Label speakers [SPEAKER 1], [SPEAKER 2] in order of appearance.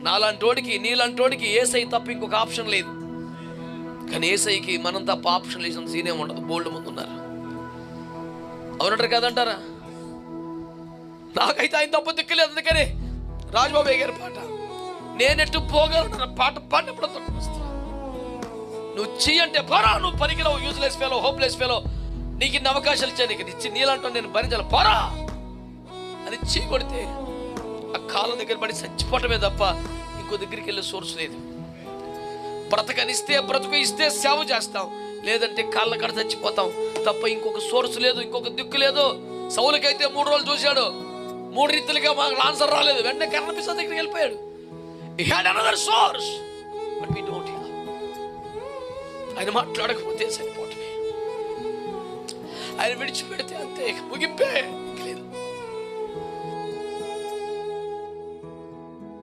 [SPEAKER 1] నాలాంటోడికి నీలాంటోడికి యేసయ్య తప్ప ఇంకొక ఆప్షన్ లేదు. కానీ యేసయ్యకి మనం తప్ప ఆప్షన్ లేసిన సీనే ఉండదు. బోల్డ్ మంది ఉన్నారు. అవునంటారు కదంటారా? నాకైతే ఆయన తప్ప దిక్కులేదు. అందుకని రాజబాబు గారి పాట నేనెట్టు పోగలను పాట పాడినప్పుడు నువ్వు చెయ్యంటే పోరా, నువ్వు పనికిరావు, యూజ్లెస్ ఫెలో, హోప్లెస్ ఫెలో, నీకు ఇన్ని అవకాశాలు ఇచ్చా, నీకు ఇచ్చి నీళ్ళంటూ నేను భరించాలి పోరా అని చీ కొడితే ఆ కాలం దగ్గర పడి చచ్చిపోవటమే తప్ప ఇంకో దగ్గరికి వెళ్ళే సోర్స్ లేదు. బ్రతకనిస్తే బ్రతుకు ఇస్తే సేవ చేస్తాం, లేదంటే కాళ్ళ కాడ చచ్చిపోతాం తప్ప ఇంకొక సోర్స్ లేదు, ఇంకొక దిక్కు లేదు. సౌలుకైతే 3 రోజులు చూశాడు, 3 రీతిలుగా మాకు ఆన్సర్ రాలేదు. వెంటనే కర్ణపిసా దగ్గరికి వెళ్ళిపోయాడు. He had another source, but we don't have. ఆయన మాట్లాడకపోతే సరిపోవటమే, ఆయన విడిచిపెడితే అంతే, ముగింపే లేదు.